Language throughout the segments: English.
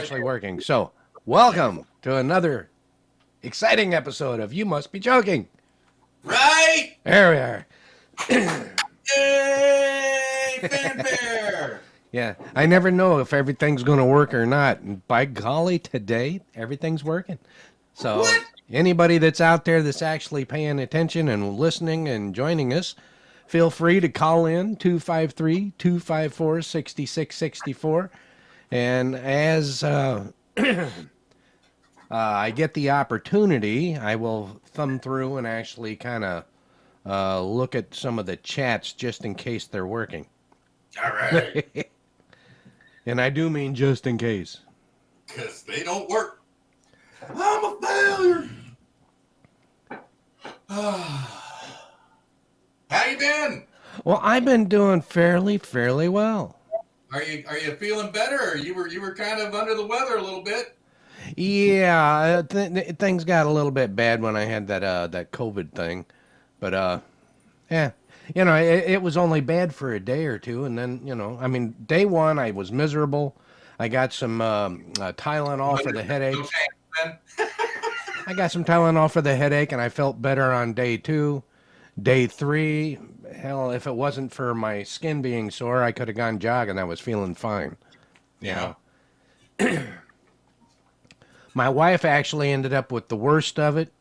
actually working. So, welcome to another exciting episode of You Must Be Joking. Right? There we are. Yay! Fanfare! Yeah, I never know if everything's going to work or not. And by golly, today, everything's working. So, What? anybody that's out there that's actually paying attention and listening and joining us, feel free to call in 253-254-6664. And as I get the opportunity, I will thumb through and actually kind of look at some of the chats just in case they're working. All right. And I do mean just in case. Because they don't work. I'm a failure. How you been? Well, I've been doing fairly well. Are you feeling better? Or you were kind of under the weather a little bit? Yeah, things got a little bit bad when I had that COVID thing, but yeah, it was only bad for a day or two, and then I mean, day one I was miserable. I got some Tylenol for the headache. I got some Tylenol for the headache, and I felt better on day two. Day three, hell, if it wasn't for my skin being sore, I could have gone jogging. I was feeling fine. Yeah. My wife actually ended up with the worst of it,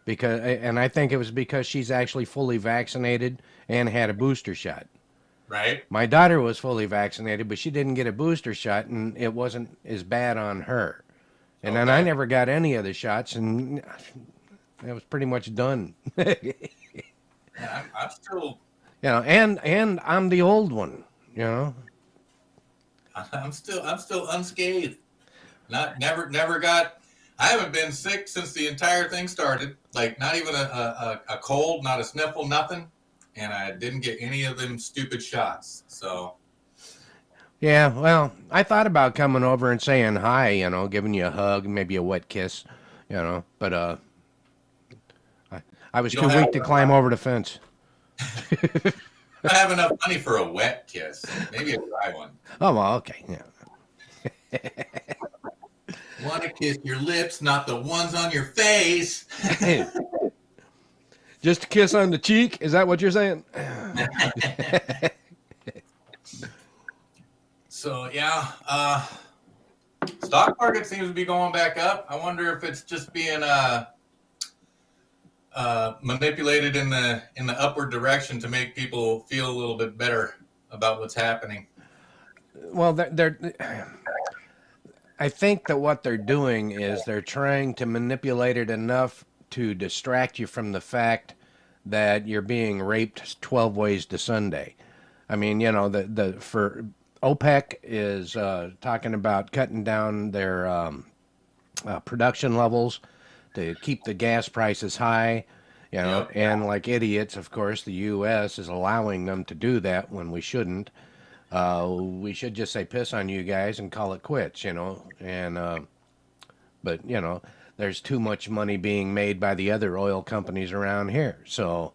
and I think it was because she's actually fully vaccinated and had a booster shot. Right. My daughter was fully vaccinated, but she didn't get a booster shot, and it wasn't as bad on her. And then I never got any of the shots, and it was pretty much done. Yeah, I'm still. And I'm the old one. I'm still unscathed. Never got. I haven't been sick since the entire thing started. Like not even a cold, not a sniffle, nothing. And I didn't get any of them stupid shots. So. Yeah, well, I thought about coming over and saying hi, giving you a hug, maybe a wet kiss, but I was too weak to climb over the fence. I have enough money for a wet kiss. Maybe a dry one. Oh, well, okay. Yeah. Want to kiss your lips, not the ones on your face. Just a kiss on the cheek? Is that what you're saying? So, yeah, stock market seems to be going back up. I wonder if it's just being manipulated in the upward direction to make people feel a little bit better about what's happening. Well, I think that what they're doing is they're trying to manipulate it enough to distract you from the fact that you're being raped 12 ways to Sunday. I mean, for OPEC is talking about cutting down their production levels to keep the gas prices high, Yep. and like idiots, of course, the U.S. is allowing them to do that when we shouldn't. We should just say piss on you guys and call it quits, but there's too much money being made by the other oil companies around here. So,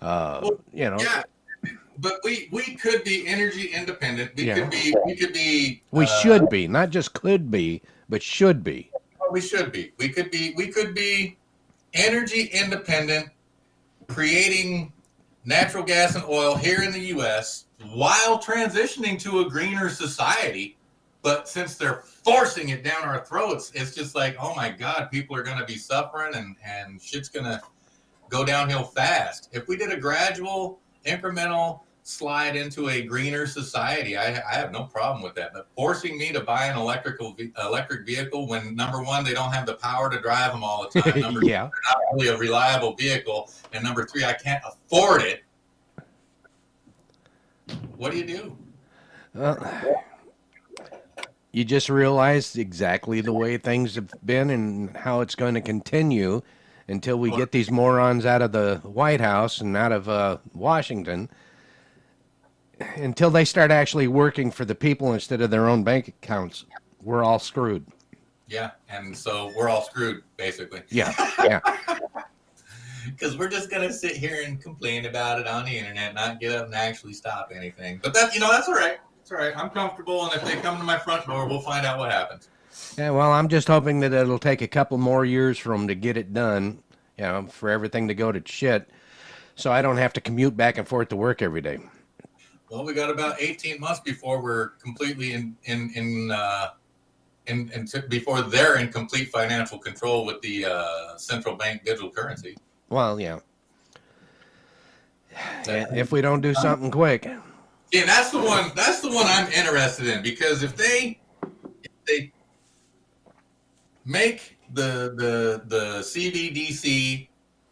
Yeah, but we could be energy independent. We could be. We should be, not just could be, but should be. We should be. We could be energy independent, creating natural gas and oil here in the U.S. while transitioning to a greener society. But since they're forcing it down our throats, it's just like, oh my God, people are going to be suffering and shit's going to go downhill fast. If we did a gradual, incremental slide into a greener society, I have no problem with that. But forcing me to buy an electric vehicle when, number one, they don't have the power to drive them all the time. Number two, they're not really a reliable vehicle. And number three, I can't afford it. What do you do? You just realized exactly the way things have been and how it's going to continue until we get these morons out of the White House and out of Washington, until they start actually working for the people instead of their own bank accounts. We're all screwed. Yeah, and so we're all screwed, basically. Yeah. Because we're just going to sit here and complain about it on the internet, not get up and actually stop anything. But that's all right. It's all right. I'm comfortable, and if they come to my front door, we'll find out what happens. Yeah, well, I'm just hoping that it'll take a couple more years for them to get it done, for everything to go to shit, so I don't have to commute back and forth to work every day. Well, we got about 18 months before we're completely before they're in complete financial control with the central bank digital currency. Well, yeah. If we don't do something quick. Yeah, that's the one. That's the one I'm interested in, because if they make the CBDC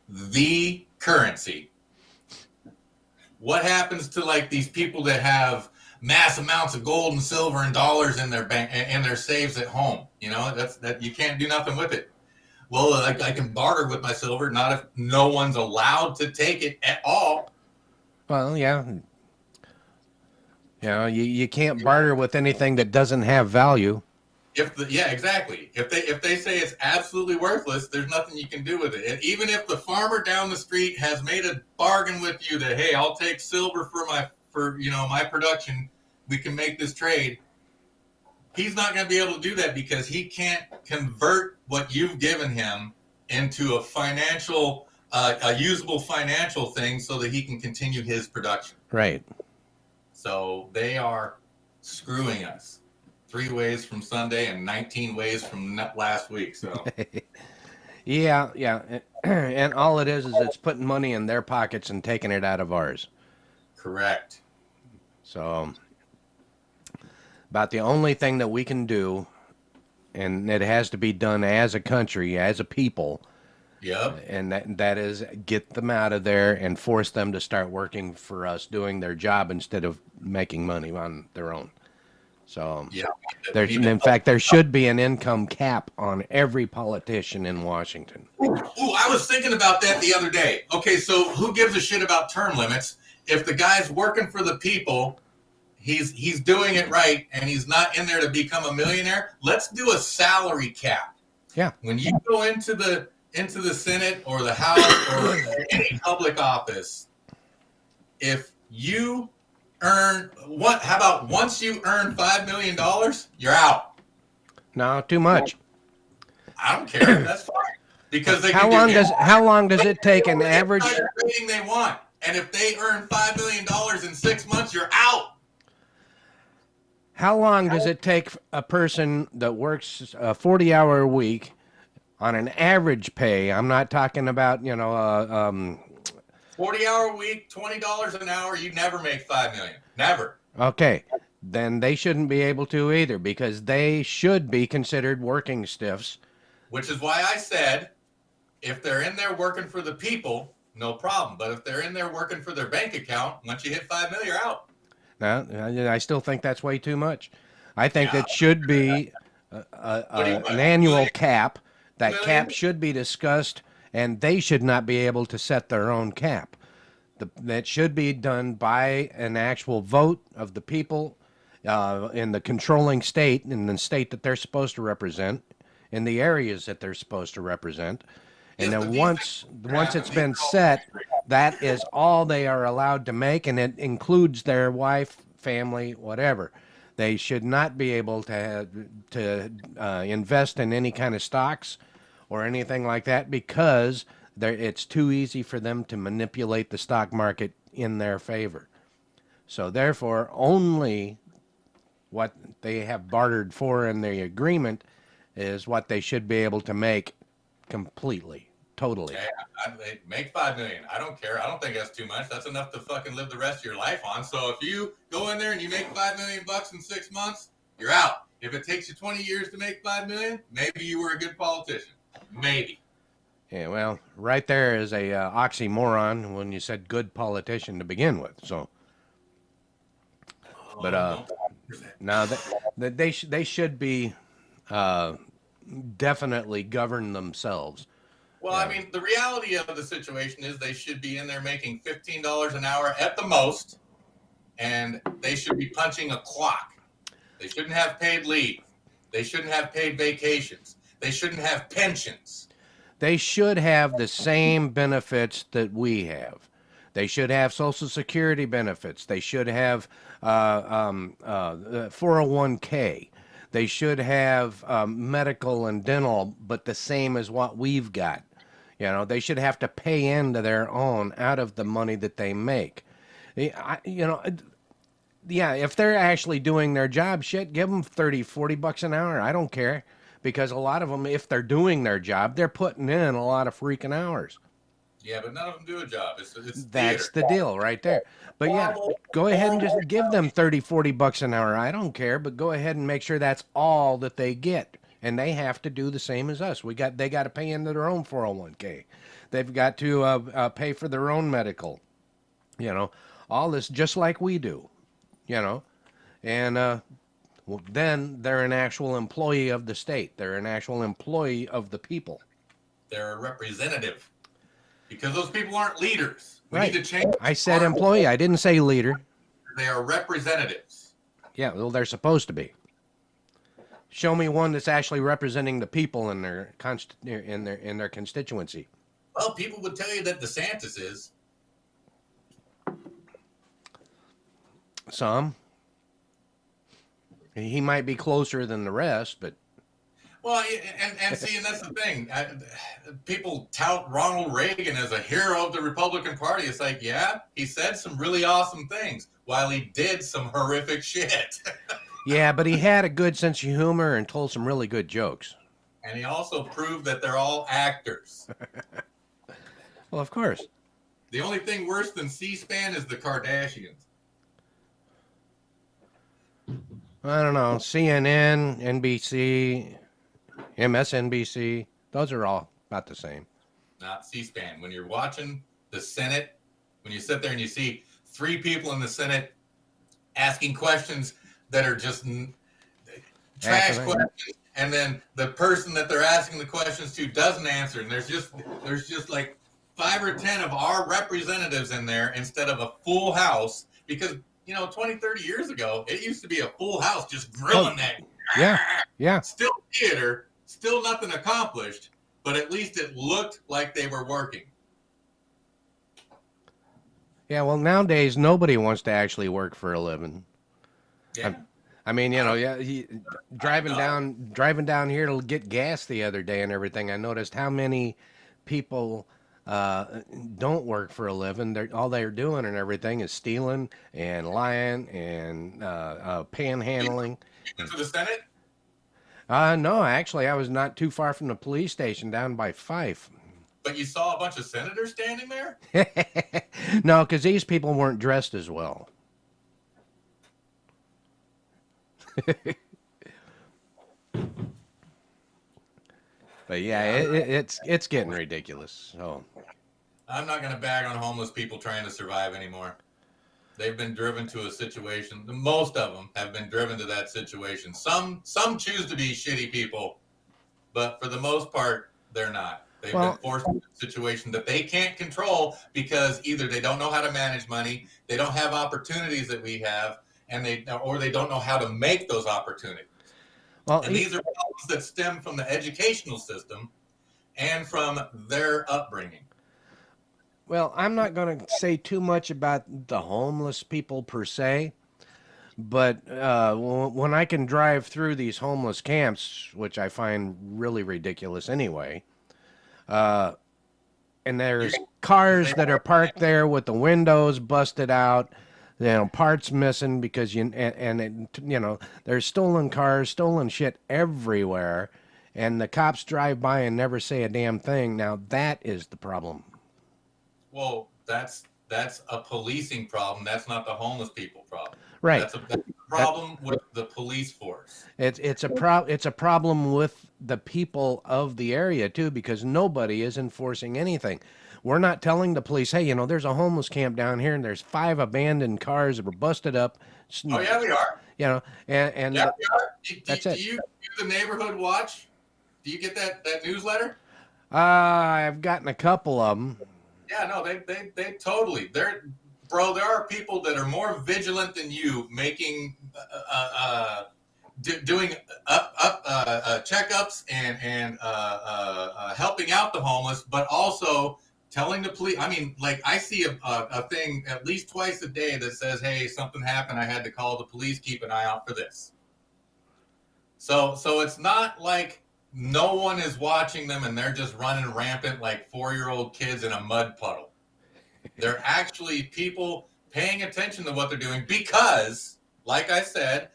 the currency, what happens to like these people that have mass amounts of gold and silver and dollars in their bank and their saves at home? That you can't do nothing with it. Well, I can barter with my silver, not if no one's allowed to take it at all. Well, yeah. You can't barter with anything that doesn't have value. Exactly. If they say it's absolutely worthless, there's nothing you can do with it. And even if the farmer down the street has made a bargain with you that, hey, I'll take silver for my production, we can make this trade. He's not going to be able to do that because he can't convert what you've given him into a usable financial thing so that he can continue his production. Right. So they are screwing us 3 ways from Sunday and 19 ways from last week. So yeah. And all it is it's putting money in their pockets and taking it out of ours. Correct. So about the only thing that we can do, and it has to be done as a country, as a people. Yep. And that is get them out of there and force them to start working for us, doing their job instead of making money on their own. So yeah, in fact, there should be an income cap on every politician in Washington. Ooh, I was thinking about that the other day. Okay, so who gives a shit about term limits? If the guy's working for the people, he's doing it right, and he's not in there to become a millionaire. Let's do a salary cap. Yeah. When you go into the Senate or the House or any public office, if you earn how about once you earn $5 million, you're out. No, too much. I don't care. That's fine. Because how long does it take an average rating they want? And if they earn $5 million in 6 months, you're out. How long does it take a person that works a 40-hour week on an average pay? I'm not talking about 40-hour week, $20 an hour. You never make $5 million. Never. Okay, then they shouldn't be able to either, because they should be considered working stiffs. Which is why I said, if they're in there working for the people, no problem. But if they're in there working for their bank account, once you hit $5 million, you're out. No, I still think that's way too much. I think that should be an annual cap. That cap should be discussed, and they should not be able to set their own cap. That should be done by an actual vote of the people in the controlling state, in the state that they're supposed to represent, in the areas that they're supposed to represent. And then once it's been set, that is all they are allowed to make, and it includes their wife, family, whatever. They should not be able to invest in any kind of stocks or anything like that, because it's too easy for them to manipulate the stock market in their favor. So therefore, only what they have bartered for in the agreement is what they should be able to make completely. Totally. Yeah, make $5 million. I don't care. I don't think that's too much. That's enough to fucking live the rest of your life on. So if you go in there and you make $5 million in 6 months, you're out. If it takes you 20 years to make $5 million, maybe you were a good politician. Maybe. Yeah, well, right there is a oxymoron when you said good politician to begin with. So, but now they should be definitely govern themselves. Well, I mean, the reality of the situation is they should be in there making $15 an hour at the most, and they should be punching a clock. They shouldn't have paid leave. They shouldn't have paid vacations. They shouldn't have pensions. They should have the same benefits that we have. They should have Social Security benefits. They should have 401k. They should have medical and dental, but the same as what we've got. You know, they should have to pay into their own out of the money that they make. You know, yeah, if they're actually doing their job, shit, give them 30, $40 an hour. I don't care, because a lot of them, if they're doing their job, they're putting in a lot of freaking hours. Yeah, but none of them do a job. It's That's theater. the deal right there. But yeah, Horrible, go ahead and just horrible. give them 30, $40 an hour. I don't care, but go ahead and make sure that's all that they get. And they have to do the same as us. They got to pay into their own 401k. They've got to pay for their own medical. You know, all this just like we do. You know, and well, then they're an actual employee of the state. They're an actual employee of the people. They're a representative because those people aren't leaders. We Right. need to change. I said employee. I didn't say leader. They are representatives. Yeah, well, they're supposed to be. Show me one that's actually representing the people in their in their constituency. Well, people would tell you that DeSantis is. Some. He might be closer than the rest, but Well, and see, and that's the thing. People tout Ronald Reagan as a hero of the Republican Party. It's like, yeah, he said some really awesome things while he did some horrific shit. yeah, but he had a good sense of humor and told some really good jokes. And he also proved that they're all actors. Well, of course. The only thing worse than C-SPAN is the Kardashians. I don't know. CNN, NBC, MSNBC, those are all about the same. Not C-SPAN. When you're watching the Senate, when you sit there and you see three people in the Senate asking questions that are just trash questions, and then the person that they're asking the questions to doesn't answer, and there's just like 5 or 10 of our representatives in there instead of a full house, because 20, 30 years ago, it used to be a full house just grilling that. Yeah. Still theater, still nothing accomplished, but at least it looked like they were working. Yeah, well, nowadays, nobody wants to actually work for a living. Yeah. I mean, driving down here to get gas the other day and everything, I noticed how many people don't work for a living. All they're doing and everything is stealing and lying and panhandling. You went to the Senate? No, actually, I was not too far from the police station down by Fife. But you saw a bunch of senators standing there? No, because these people weren't dressed as well. But yeah, it's getting ridiculous. So I'm not going to bag on homeless people trying to survive anymore. They've been driven to a situation. Most of them have been driven to that situation. Some choose to be shitty people, but for the most part, they're not. They've been forced into a situation that they can't control because either they don't know how to manage money, they don't have opportunities that we have, or they don't know how to make those opportunities. Well, and these are problems that stem from the educational system and from their upbringing. Well, I'm not going to say too much about the homeless people per se, but when I can drive through these homeless camps, which I find really ridiculous anyway, and there's cars that are parked there with the windows busted out, parts missing because there's stolen cars, stolen shit everywhere, and the cops drive by and never say a damn thing. Now that is the problem. Well, that's a policing problem. That's not the homeless people problem. Right. That's a problem with the police force. It's a problem with the people of the area too, because nobody is enforcing anything. We're not telling the police, hey, there's a homeless camp down here and there's 5 abandoned cars that were busted up. Oh yeah, we are. And yeah, we are. That's do it. You do the neighborhood watch? Do you get that newsletter? I've gotten a couple of them. Yeah, no, they totally. There are people that are more vigilant than you, making doing checkups and helping out the homeless, but also telling the police. I mean, like I see a thing at least twice a day that says, "Hey, something happened. I had to call the police. Keep an eye out for this." So it's not like no one is watching them and they're just running rampant like 4-year-old kids in a mud puddle. They're actually people paying attention to what they're doing because, like I said,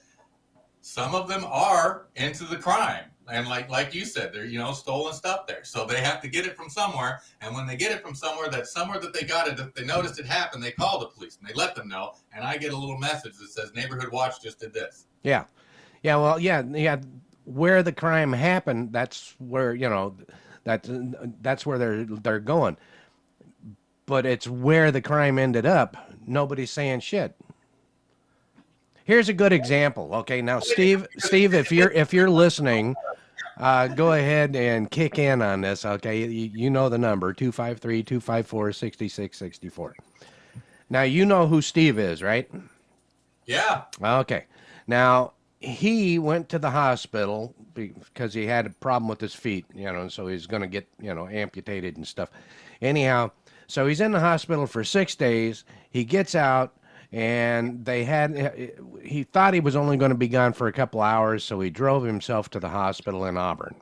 some of them are into the crime. And like you said, they're stolen stuff there. So they have to get it from somewhere. And when they get it from somewhere that they got it, that they noticed it happened, they call the police and they let them know. And I get a little message that says Neighborhood Watch just did this. Yeah. Yeah, well, yeah. Where the crime happened, that's where that's where they're going. But it's where the crime ended up. Nobody's saying shit. Here's a good example. Okay, now Steve, if you're listening, go ahead and kick in on this. Okay, you know the number 253-254-6664. Now you know who Steve is, right? Yeah. Okay. Now he went to the hospital because he had a problem with his feet, so he's going to get, amputated and stuff. Anyhow, so he's in the hospital for 6 days. He gets out, and he thought he was only going to be gone for a couple hours, so he drove himself to the hospital in Auburn,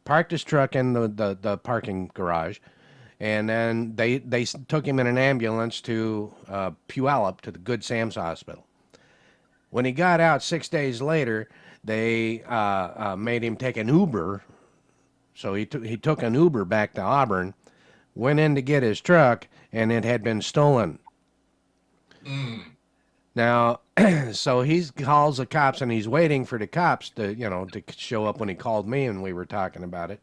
parked his truck in the parking garage, and then they took him in an ambulance to Puyallup to the Good Sam's Hospital. When he got out 6 days later, they made him take an Uber. So he took an Uber back to Auburn, went in to get his truck, and it had been stolen. Now, so he calls the cops, and he's waiting for the cops to show up when he called me, and we were talking about it.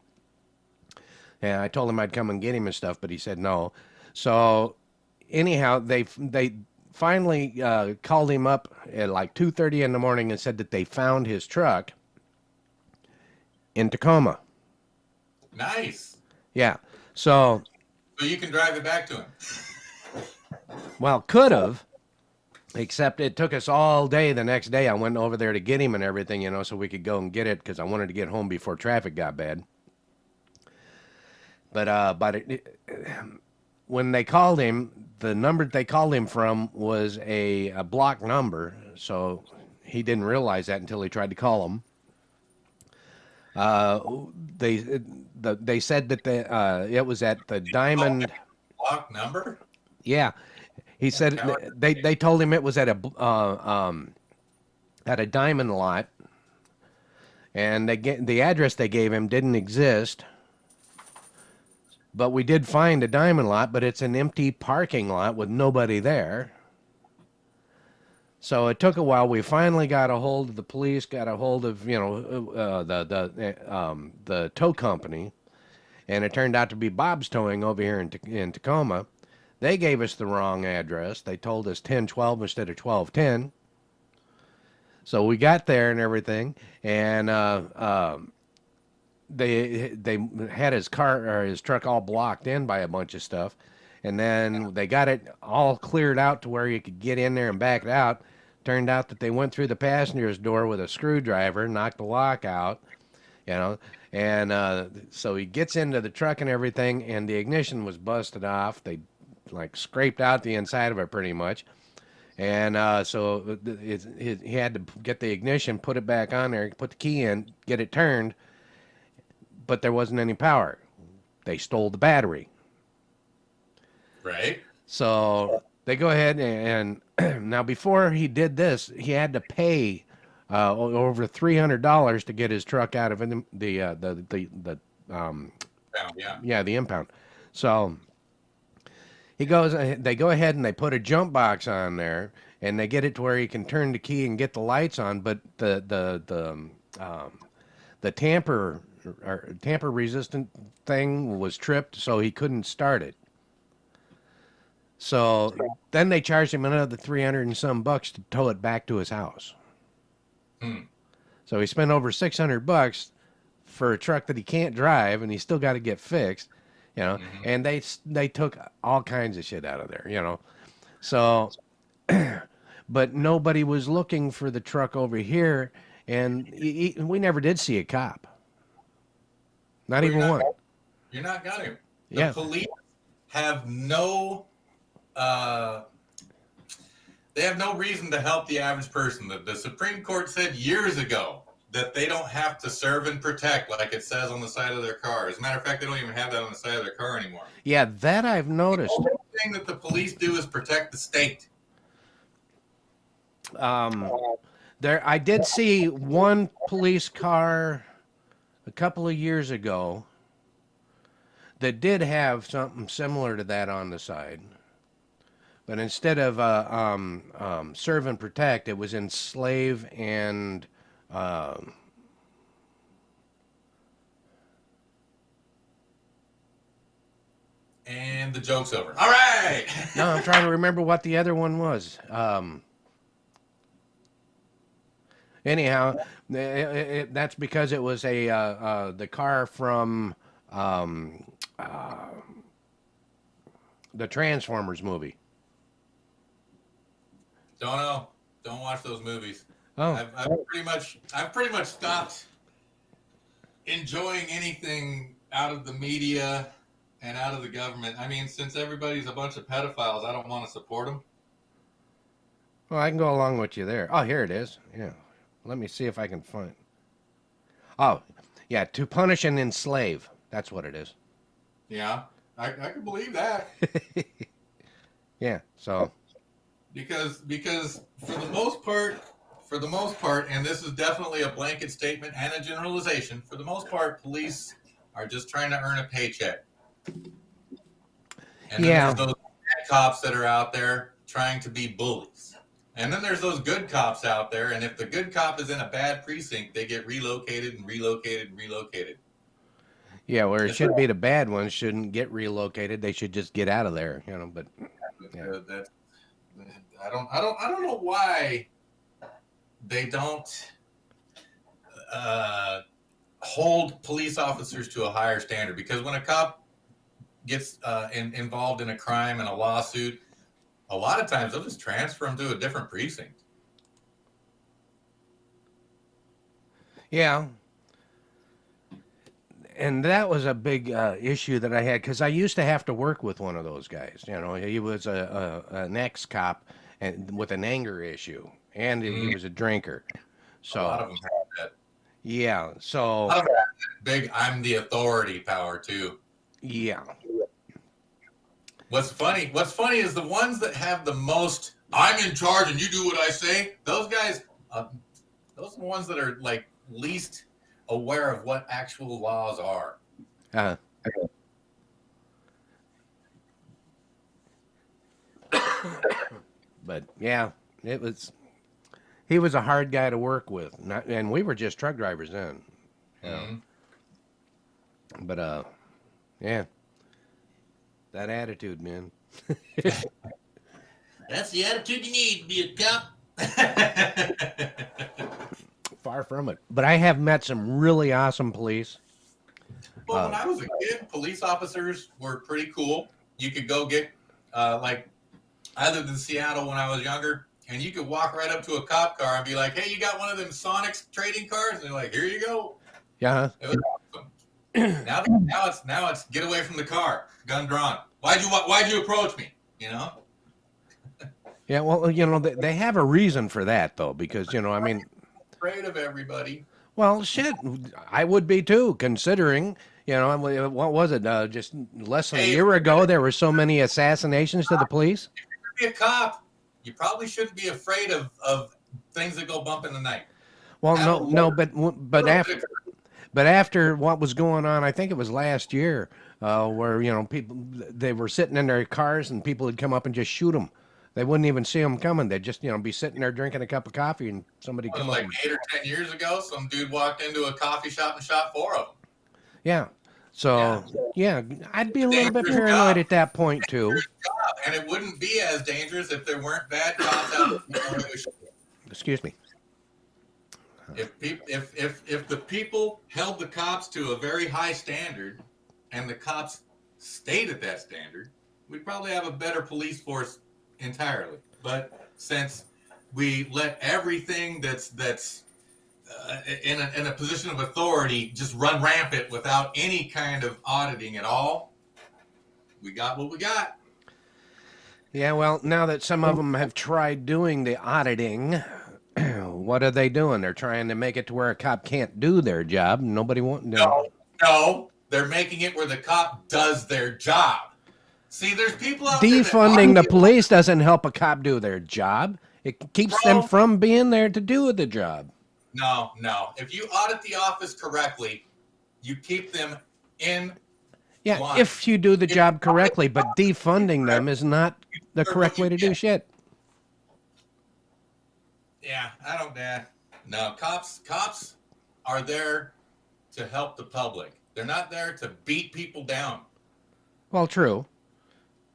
And I told him I'd come and get him and stuff, but he said no. So anyhow, they finally called him up at like 2:30 in the morning and said that they found his truck in Tacoma. Nice. Yeah. So you can drive it back to him. Well, could have, except it took us all day the next day. I went over there to get him and everything, so we could go and get it because I wanted to get home before traffic got bad. But when they called him, the number they called him from was a block number, so he didn't realize that until he tried to call them. They said that it was at the Diamond block number. Yeah, he said they told him it was at a Diamond lot, and the address they gave him didn't exist. But we did find a Diamond lot, but it's an empty parking lot with nobody there. So it took a while. We finally got a hold of the police, got a hold of the tow company, and it turned out to be Bob's Towing over here in Tacoma. They gave us the wrong address. They told us 1012 instead of 1210. So we got there and everything, and they had his car or his truck all blocked in by a bunch of stuff, and then they got it all cleared out to where you could get in there and back it out. Turned out that they went through the passenger's door with a screwdriver, knocked the lock out, and so he gets into the truck and everything, and the ignition was busted off. They scraped out the inside of it pretty much, and so he had to get the ignition, put it back on there, put the key in, get it turned, but there wasn't any power. They stole the battery. Right. So they go ahead and now before he did this, he had to pay over $300 to get his truck out of the impound. So they go ahead and they put a jump box on there, and they get it to where he can turn the key and get the lights on, but the tamper resistant thing was tripped, so he couldn't start it. So then they charged him another $300 and some bucks to tow it back to his house. So he spent over $600 for a truck that he can't drive, and he still got to get fixed, And they took all kinds of shit out of there, So, but nobody was looking for the truck over here, and we never did see a cop. Not even one. You're not got him. The police have no. They have no reason to help the average person. The Supreme Court said years ago that they don't have to serve and protect like it says on the side of their car. As a matter of fact, they don't even have that on the side of their car anymore. Yeah, that I've noticed. The only thing that the police do is protect the state. There, I did see one police car a couple of years ago that did have something similar to that on the side. But instead of serve and protect, it was enslave and And the joke's over. All right. no, I'm trying to remember what the other one was. Anyhow, that's because it was the car from the Transformers movie. Don't know. Don't watch those movies. Oh, I've pretty much stopped enjoying anything out of the media and out of the government. I mean, since everybody's a bunch of pedophiles, I don't want to support them. well, I can go along with you there. Oh, here it is. Yeah, let me see if I can find. Oh, yeah, to punish and enslave. That's what it is. Yeah, I can believe that. Yeah. So. Because for the most part, and this is definitely a blanket statement and a generalization, for the most part, police are just trying to earn a paycheck. And then there's those bad cops that are out there trying to be bullies. And then there's those good cops out there, and if the good cop is in a bad precinct, they get relocated and relocated and relocated. Yeah, where it should be the bad ones shouldn't get relocated. They should just get out of there, you know. But yeah. I don't know why they don't hold police officers to a higher standard. Because when a cop gets involved in a crime and a lawsuit, a lot of times they'll just transfer them to a different precinct. Yeah. And that was a big issue that I had because I used to have to work with one of those guys. You know, he was an ex-cop and with an anger issue, and he was a drinker. So a lot of them have that. Yeah. So a lot of them have that big "I'm the authority" power too. Yeah. What's funny is the ones that have the most "I'm in charge and you do what I say." Those guys, those are the ones that are like least aware of what actual laws are. But yeah, he was a hard guy to work with, and we were just truck drivers then. Mm-hmm. But yeah, that attitude, man. That's the attitude you need to be a cop. Far from it. But I have met some really awesome police. Well, when I was a kid, police officers were pretty cool. You could go get, like, I lived in Seattle when I was younger, and you could walk right up to a cop car and be like, "Hey, you got one of them Sonics trading cars?" And they're like, "Here you go." Yeah. It was awesome. now it's get away from the car, gun drawn. Why'd you approach me? You know. Yeah, well, you know, they have a reason for that, though, because, you know, I mean, afraid of everybody. Well, shit, I would be too, considering, you know, what was it? Just less than a year ago, there were so many assassinations to the police. If you're gonna be a cop, you probably shouldn't be afraid of things that go bump in the night. Well, no, but after what was going on, I think it was last year, where, you know, they were sitting in their cars and people would come up and just shoot them. They wouldn't even see them coming. They'd just, you know, be sitting there drinking a cup of coffee and somebody come like up. 8 or 10 years ago, some dude walked into a coffee shop and shot 4 of them. Yeah. So, yeah, I'd be a little bit paranoid at that point, too. And it wouldn't be as dangerous if there weren't bad cops out there. Excuse me. If the people held the cops to a very high standard and the cops stayed at that standard, we'd probably have a better police force entirely. But since we let everything that's in a position of authority just run rampant without any kind of auditing at all, we got what we got. Yeah, well, now that some of them have tried doing the auditing, What are they doing? They're trying to make it to where a cop can't do their job. Nobody wants. No, they're making it where the cop does their job. See, there's people out there that Defunding the argue, police doesn't help a cop do their job. It keeps them bro. from being there to do the job. No. If you audit the office correctly, you keep them in Yeah, line. if you do the job correctly, but defunding them is not the correct way to do shit. Yeah, I don't. No, cops are there to help the public. They're not there to beat people down. Well, true.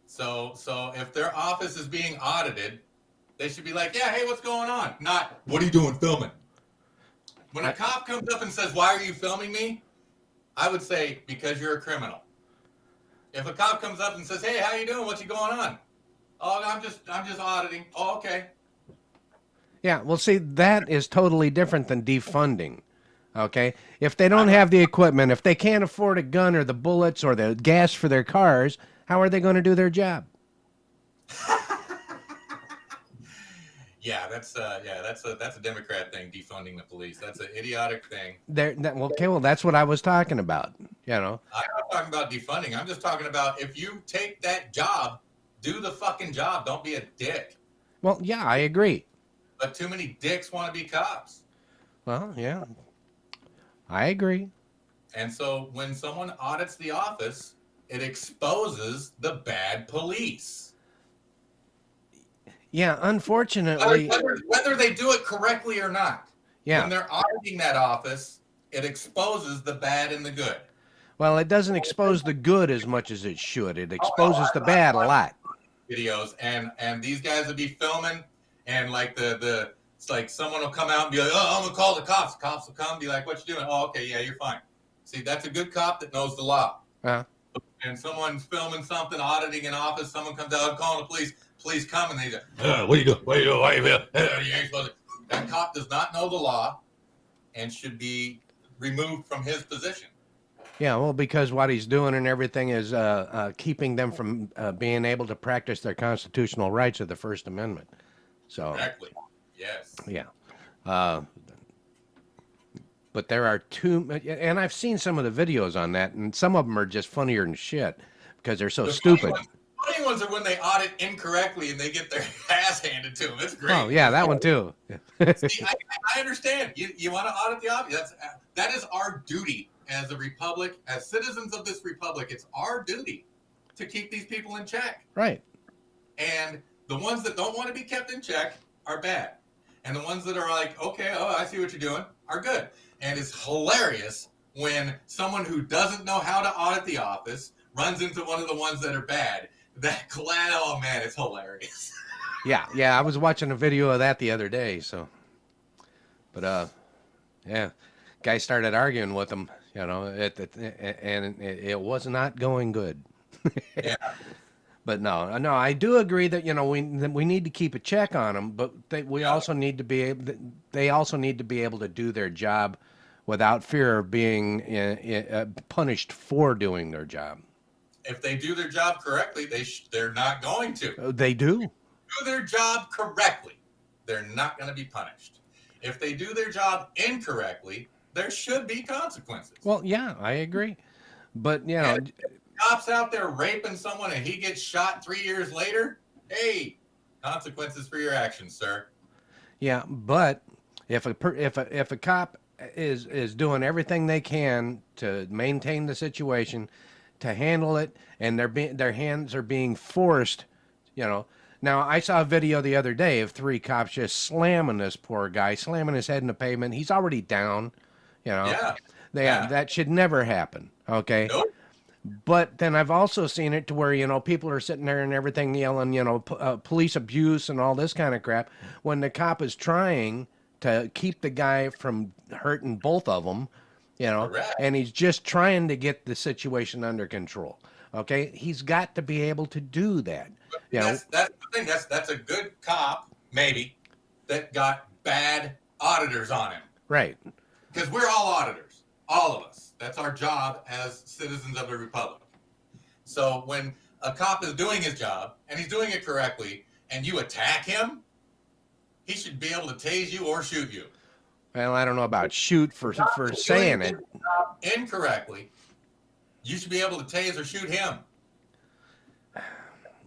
So if their office is being audited, they should be like, yeah, hey, what's going on? Not, what are you doing filming? When a cop comes up and says, why are you filming me? I would say, because you're a criminal. If a cop comes up and says, hey, how you doing? What's going on? Oh, I'm just auditing. Oh, okay. Yeah, well, see, that is totally different than defunding. Okay? If they don't have the equipment, if they can't afford a gun or the bullets or the gas for their cars, how are they going to do their job? Yeah, that's a Democrat thing, defunding the police. That's an idiotic thing. Well, that's what I was talking about. I'm not talking about defunding. I'm just talking about if you take that job, do the fucking job. Don't be a dick. Well, yeah, I agree. But too many dicks want to be cops. Well, yeah, I agree. And so when someone audits the office, it exposes the bad police. Yeah, unfortunately. Whether they do it correctly or not. Yeah. When they're auditing that office, it exposes the bad and the good. Well, it doesn't expose the good as much as it should. It exposes the bad a lot. Videos and these guys will be filming, and like it's like someone will come out and be like, oh, I'm gonna call the cops. The cops will come and be like, what you doing? Oh, okay, yeah, you're fine. See, that's a good cop that knows the law. Uh-huh. And someone's filming something, auditing an office. Someone comes out, calling the police. Police come and they say, what are you doing? What are you doing? Why are you here? You ain't supposed to. That cop does not know the law and should be removed from his position. Yeah, well, because what he's doing and everything is keeping them from being able to practice their constitutional rights of the First Amendment. So Exactly. Yes. Yeah. But there are and I've seen some of the videos on that, and some of them are just funnier than shit because they're so stupid. Funny ones are when they audit incorrectly and they get their ass handed to them. It's great. Oh, yeah, that one too. See, I understand. You want to audit the obvious. That is our duty as a republic, as citizens of this republic. It's our duty to keep these people in check. Right. And the ones that don't want to be kept in check are bad. And the ones that are like, okay, oh, I see what you're doing, are good. And it's hilarious when someone who doesn't know how to audit the office runs into one of the ones that are bad. Oh man, it's hilarious. Yeah, I was watching a video of that the other day, so. But yeah, guy started arguing with him, and it was not going good. Yeah. But no, I do agree that we need to keep a check on them, but they also need to be able to do their job without fear of being punished for doing their job. If they do their job correctly, they're not going to. They do. Do their job correctly, they're not going to be punished. If they do their job incorrectly, there should be consequences. Well, yeah, I agree. But, cops out there raping someone and he gets shot 3 years later, hey, consequences for your actions, sir. Yeah, but if a cop is doing everything they can to maintain the situation, to handle it, and their hands are being forced, Now, I saw a video the other day of 3 cops just slamming this poor guy, slamming his head in the pavement. He's already down, Yeah. That should never happen, okay? Nope. But then I've also seen it to where, people are sitting there and everything yelling, police abuse and all this kind of crap, when the cop is trying to keep the guy from hurting both of them, Correct. and he's just trying to get the situation under control. Okay, he's got to be able to do that. That's the thing. That's a good cop, maybe, that got bad auditors on him. Right. Because we're all auditors, all of us. That's our job as citizens of the republic. So when a cop is doing his job and he's doing it correctly, and you attack him, he should be able to tase you or shoot you. Well, I don't know about shoot for saying it. Incorrectly. You should be able to tase or shoot him.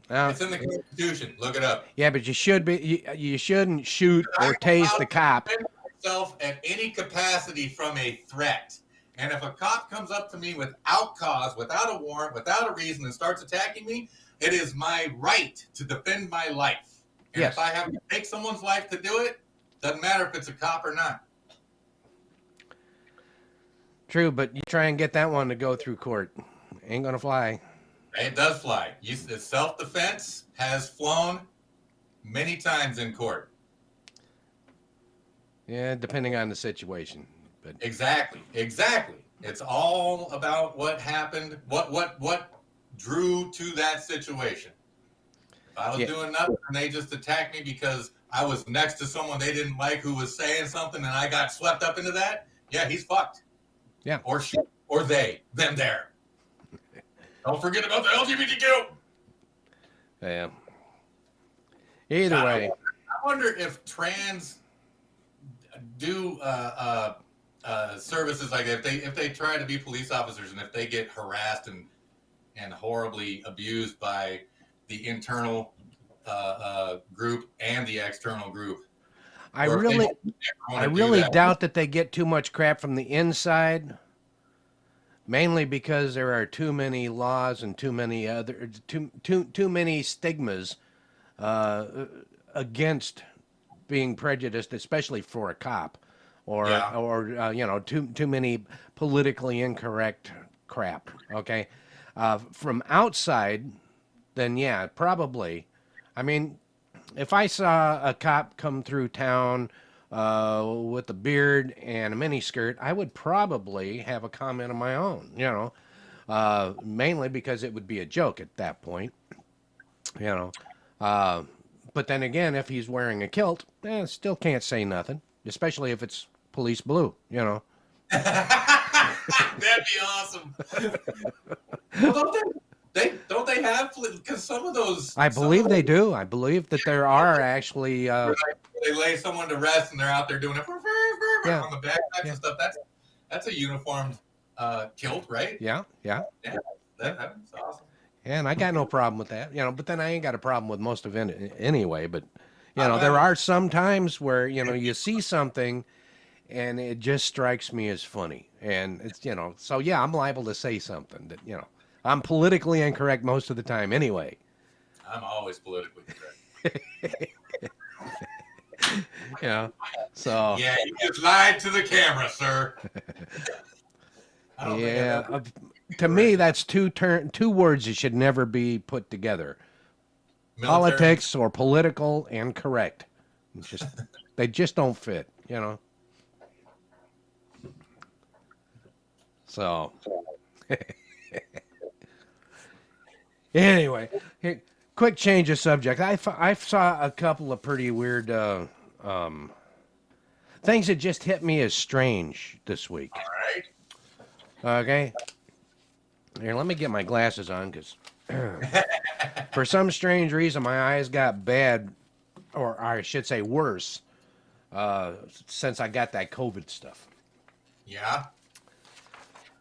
It's in the Constitution. Look it up. Yeah, but you shouldn't shoot or tase the cop. I defend myself at any capacity from a threat. And if a cop comes up to me without cause, without a warrant, without a reason, and starts attacking me, it is my right to defend my life. And if I have to take someone's life to do it, doesn't matter if it's a cop or not. True, but you try and get that one to go through court. Ain't gonna fly. It does fly. Self-defense has flown many times in court. Yeah, depending on the situation. But Exactly. It's all about what happened, what drew to that situation. If I was doing nothing and they just attacked me because I was next to someone they didn't like who was saying something and I got swept up into that, yeah, he's fucked. Yeah. Or she, or they, them there. Don't forget about the LGBTQ. Yeah. Either way. I wonder if trans do services like that, if they try to be police officers and if they get harassed and horribly abused by the internal group and the external group. I really doubt that they get too much crap from the inside, mainly because there are too many laws and too many stigmas against being prejudiced, especially for a cop, or too many politically incorrect crap. Okay, from outside, then yeah, probably. I mean, if I saw a cop come through town with a beard and a miniskirt, I would probably have a comment of my own, mainly because it would be a joke at that point, But then again, if he's wearing a kilt, still can't say nothing, especially if it's police blue, That'd be awesome. Well, don't they have, because some of those... I believe they do. I believe that there are actually... they lay someone to rest and they're out there doing it on the back and stuff. That's a uniformed kilt, right? Yeah. That's awesome. And I got no problem with that, but then I ain't got a problem with most of it anyway. But, there are some times where, you see something and it just strikes me as funny. And it's, so yeah, I'm liable to say something that, I'm politically incorrect most of the time anyway. I'm always politically correct. So. Yeah, you just lied to the camera, sir. To me, that's two words that should never be put together. Military. Politics or political and correct. They just don't fit, So. Anyway, quick change of subject. I saw a couple of pretty weird things that just hit me as strange this week. All right. Okay. Here, let me get my glasses on because for some strange reason my eyes got bad, or I should say worse, since I got that COVID stuff. Yeah.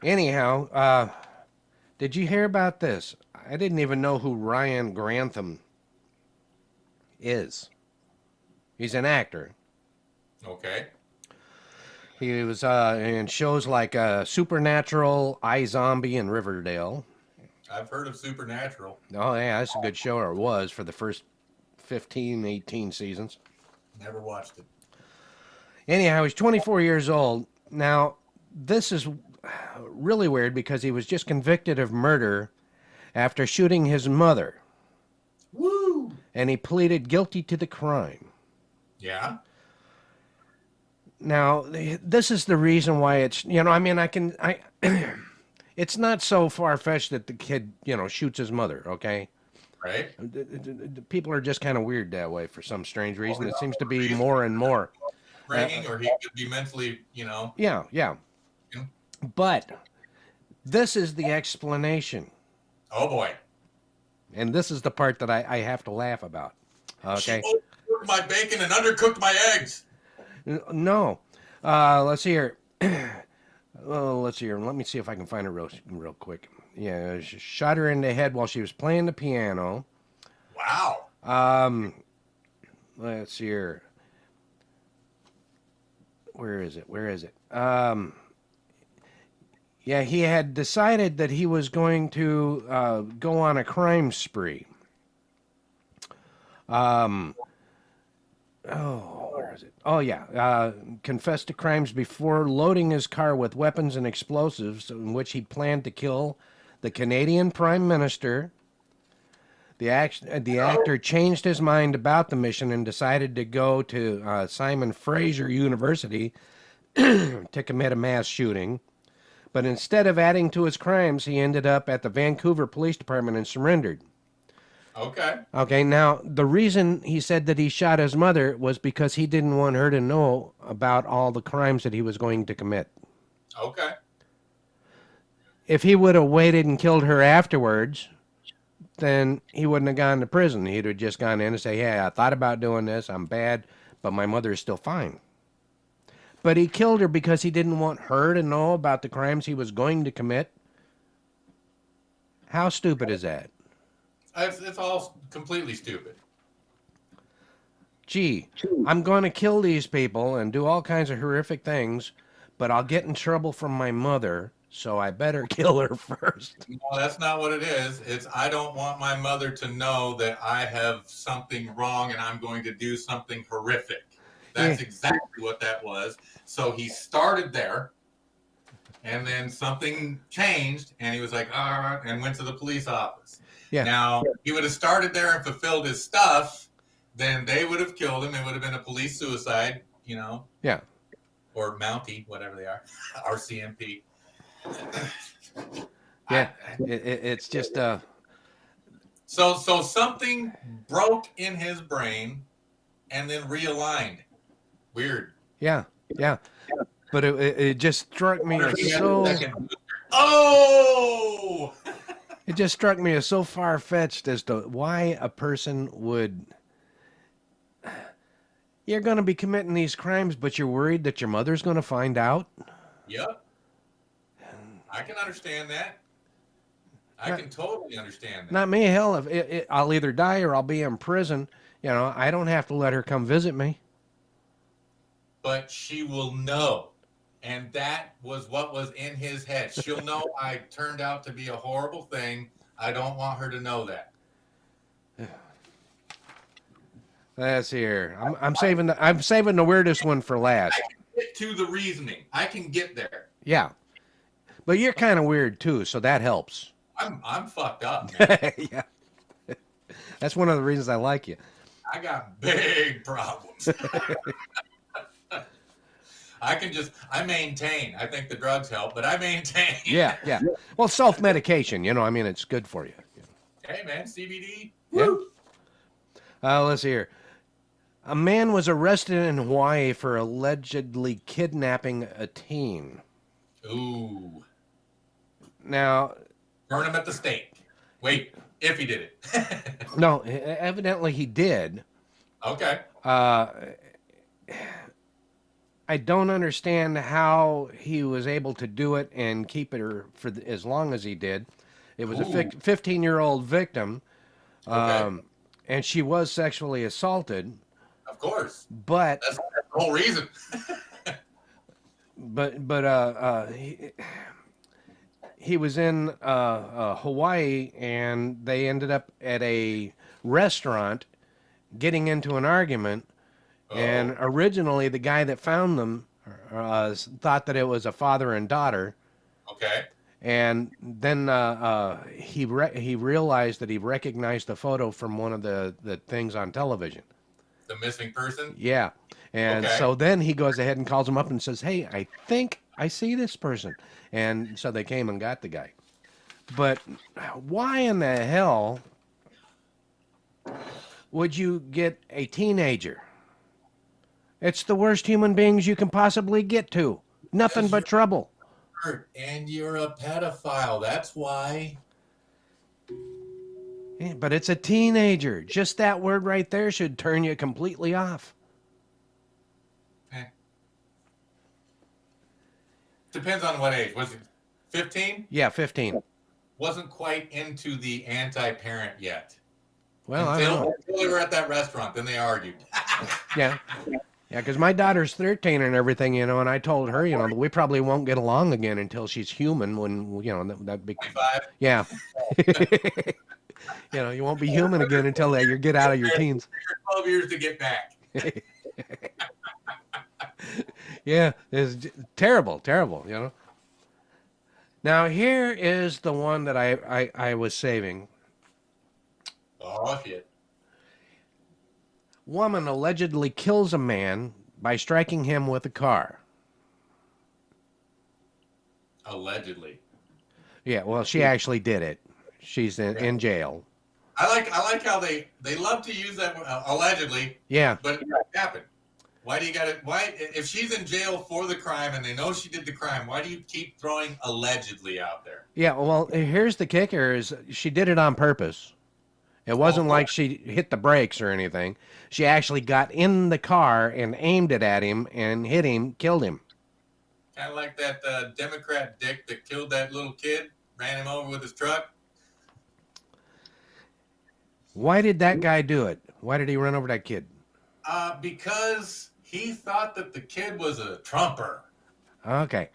Anyhow, did you hear about this? I didn't even know who Ryan Grantham is. He's an actor. Okay. He was in shows like Supernatural, iZombie, and Riverdale. I've heard of Supernatural. Oh, yeah, that's a good show, or it was, for the first 15, 18 seasons. Never watched it. Anyhow, he's 24 years old. Now, this is really weird because he was just convicted of murder after shooting his mother. Woo! And he pleaded guilty to the crime. Yeah. Now, this is the reason why it's, it's not so far-fetched that the kid, shoots his mother, okay? Right. People are just kind of weird that way for some strange reason. It seems to be more and more. Bringing, or he could be mentally, Yeah. But this is the explanation. Oh, boy. And this is the part that I have to laugh about. Okay. She opened overcooked my bacon and undercooked my eggs. No. Let's see here. Let's see here. Let me see if I can find it real quick. Yeah, shot her in the head while she was playing the piano. Wow. Let's see here. Where is it? Yeah, he had decided that he was going to go on a crime spree. Where is it? Oh, yeah. Confessed to crimes before loading his car with weapons and explosives in which he planned to kill the Canadian Prime Minister. The actor changed his mind about the mission and decided to go to Simon Fraser University to commit a mass shooting. But instead of adding to his crimes, he ended up at the Vancouver Police Department and surrendered. Okay, now, the reason he said that he shot his mother was because he didn't want her to know about all the crimes that he was going to commit. Okay. If he would have waited and killed her afterwards, then he wouldn't have gone to prison. He'd have just gone in and say, hey, I thought about doing this, I'm bad, but my mother is still fine. But he killed her because he didn't want her to know about the crimes he was going to commit. How stupid is that? It's all completely stupid. Gee, I'm going to kill these people and do all kinds of horrific things, but I'll get in trouble from my mother, so I better kill her first. No, that's not what it is. It's I don't want my mother to know that I have something wrong and I'm going to do something horrific. That's exactly what that was. So he started there, and then something changed, and he was like, all right, and went to the police office. Yeah. Now, he would have started there and fulfilled his stuff, then they would have killed him. It would have been a police suicide, you know? Yeah. Or Mountie, whatever they are. RCMP. Yeah. It's just... So something broke in his brain and then realigned. Weird. Yeah. But it just struck me as so... Oh! It just struck me as so far-fetched as to why a person would... You're going to be committing these crimes, but you're worried that your mother's going to find out? Yep. I can understand that. I can totally understand that. Not me. Hell, I'll either die or I'll be in prison. You know, I don't have to let her come visit me. But she will know. And that was what was in his head. She'll know I turned out to be a horrible thing. I don't want her to know that. Let's here. I'm saving the weirdest one for last. I can get to the reasoning. I can get there. Yeah. But you're kind of weird too, so that helps. I'm fucked up, man. Yeah. That's one of the reasons I like you. I got big problems. I maintain. I think the drugs help, but I maintain. Yeah. Well, self-medication, you know, I mean, it's good for you. Hey, man, CBD. Yeah. Woo. Let's see here. A man was arrested in Hawaii for allegedly kidnapping a teen. Ooh. Now... Burn him at the stake. Wait, if he did it. No, evidently he did. Okay. I don't understand how he was able to do it and keep it for as long as he did. It was a 15-year-old victim, okay. And she was sexually assaulted. Of course. But that's the whole reason. he was in Hawaii, and they ended up at a restaurant getting into an argument. And originally, the guy that found them thought that it was a father and daughter. Okay. And then he realized that he recognized the photo from one of the things on television. The missing person? Yeah. And so then he goes ahead and calls him up and says, hey, I think I see this person. And so they came and got the guy. But why in the hell would you get a teenager? It's the worst human beings you can possibly get to. Nothing but trouble. And you're a pedophile. That's why. Yeah, but it's a teenager. Just that word right there should turn you completely off. Eh. Depends on what age. Was it 15? Yeah, 15. Wasn't quite into the anti-parent yet. Well, I don't know. Until they were at that restaurant, then they argued. Yeah. Yeah, because my daughter's 13 and everything, and I told her, that we probably won't get along again until she's human when, that'd be... 25. Yeah. You won't be human again until you get out of your teens. 12 years to get back. Yeah, it's terrible. Now, here is the one that I was saving. Oh, shit. Woman allegedly kills a man by striking him with a car. Allegedly. Yeah, well, she actually did it. She's in jail. I like how they love to use that allegedly. Yeah. But it happened. Why do you got it? Why, if she's in jail for the crime and they know she did the crime, why do you keep throwing allegedly out there? Yeah, well, here's the kicker: is she did it on purpose. It wasn't like she hit the brakes or anything. She actually got in the car and aimed it at him and hit him, killed him. Kind of like that Democrat dick that killed that little kid, ran him over with his truck. Why did that guy do it? Why did he run over that kid? Because he thought that the kid was a Trumper. Okay.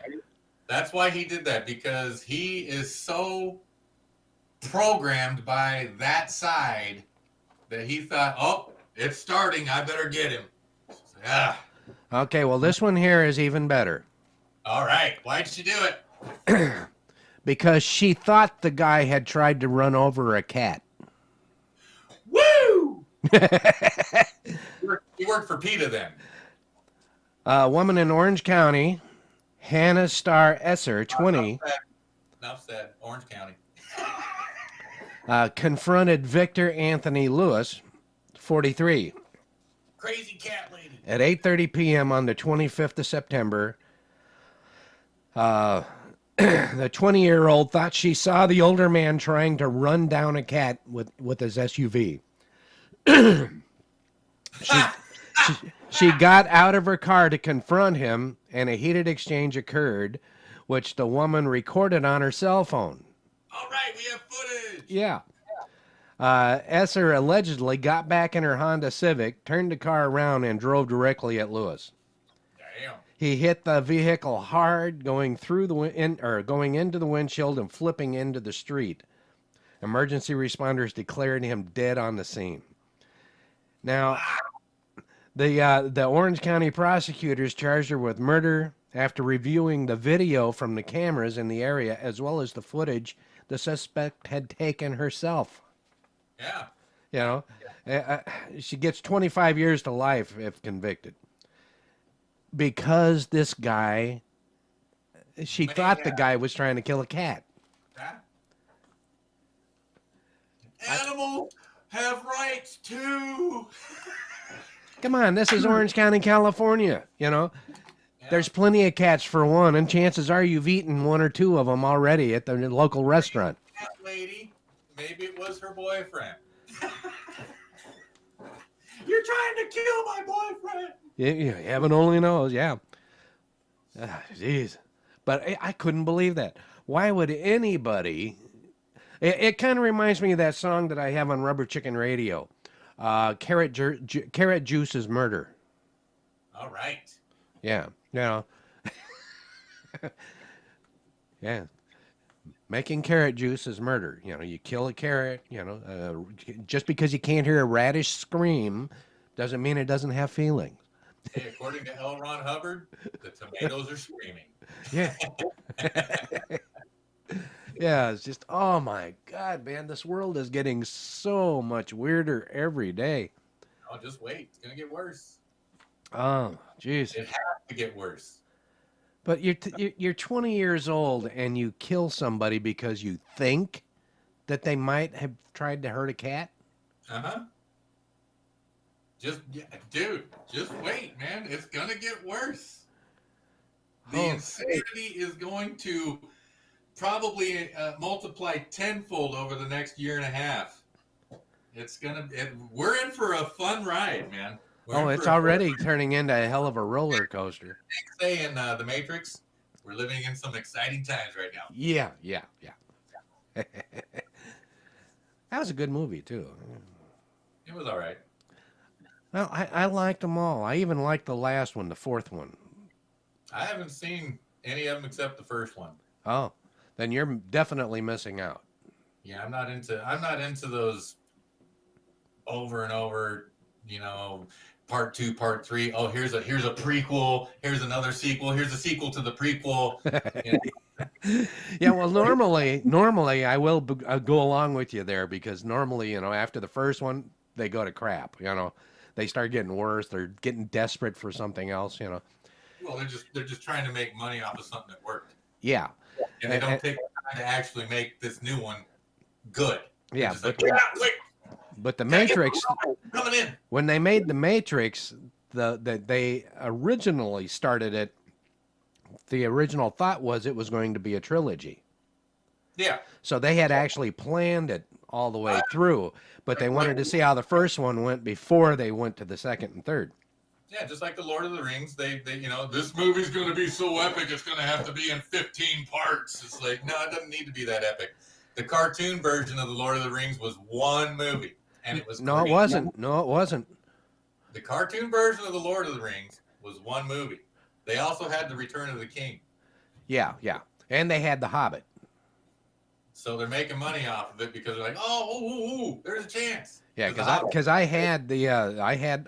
That's why he did that, because he is so programmed by that side that he thought, oh, it's starting, I better get him. Ah. Okay, well, this one here is even better. All right. Why'd she do it? Because she thought the guy had tried to run over a cat. Woo! He worked for PETA then. A woman in Orange County, Hannah Starr Esser, 20, Enough said. Orange County. confronted Victor Anthony Lewis, 43, Crazy cat lady. at 8:30 p.m. on the 25th of September. The 20-year-old thought she saw the older man trying to run down a cat with his SUV. She got out of her car to confront him, and a heated exchange occurred, which the woman recorded on her cell phone. All right, we have footage. Yeah. Esser allegedly got back in her Honda Civic, turned the car around, and drove directly at Lewis. Damn. He hit the vehicle hard, going going into the windshield and flipping into the street. Emergency responders declared him dead on the scene. Now, the Orange County prosecutors charged her with murder after reviewing the video from the cameras in the area as well as the footage the suspect had taken herself. Yeah. She gets 25 years to life if convicted. Because this guy, she thought the guy was trying to kill a cat. Animals have rights too. Come on, this is Orange County, California. There's plenty of cats for one, and chances are you've eaten one or two of them already at the local restaurant. Cat lady, maybe it was her boyfriend. You're trying to kill my boyfriend. Yeah, heaven only knows. Yeah. Jeez. But I couldn't believe that. Why would anybody? It kind of reminds me of that song that I have on Rubber Chicken Radio. Carrot Juice's Murder. All right. Yeah. Yeah. Making carrot juice is murder. You kill a carrot, just because you can't hear a radish scream doesn't mean it doesn't have feelings. Hey, according to L. Ron Hubbard, the tomatoes are screaming. Yeah. Yeah, it's just, oh my God, man, this world is getting so much weirder every day. Oh, just wait. It's going to get worse. Oh, jeez. It has to get worse. But you're 20 years old and you kill somebody because you think that they might have tried to hurt a cat? Uh-huh. Dude, just wait, man. It's going to get worse. The insanity is going to probably multiply tenfold over the next year and a half. we're in for a fun ride, man. We're Oh, in it's for a fun already turning into a hell of a roller coaster. say in the Matrix. We're living in some exciting times right now. Yeah, yeah, yeah. That was a good movie too. It was all right. Well, I liked them all. I even liked the last one, the fourth one. I haven't seen any of them except the first one. Oh, then you're definitely missing out. Yeah, I'm not into those over and over, part two, part three. Oh, here's a prequel, here's another sequel, here's a sequel to the prequel. You know, Yeah, well, normally I will go along with you there because normally, after the first one, they go to crap. They start getting worse. They're getting desperate for something else. well, they're just trying to make money off of something that worked, Yeah, and they don't take the time to actually make this new one good. They're yeah, just like, yeah, quick, but the gotta get Matrix, coming in. when they made the Matrix, they originally started it. The original thought was it was going to be a trilogy. Yeah, So they had actually planned it all the way through, but they wanted to see how the first one went before they went to the second and third. yeah, just like the Lord of the Rings, they this movie's going to be so epic, it's going to have to be in 15 parts. It's like, no, it doesn't need to be that epic. The cartoon version of the Lord of the Rings was one movie, and it was No, great. it wasn't. No, it wasn't. The cartoon version of the Lord of the Rings was one movie. They also had the Return of the King, Yeah, yeah. And they had The Hobbit. so they're making money off of it because they're like, there's a chance. Yeah, The Hobbit- because I had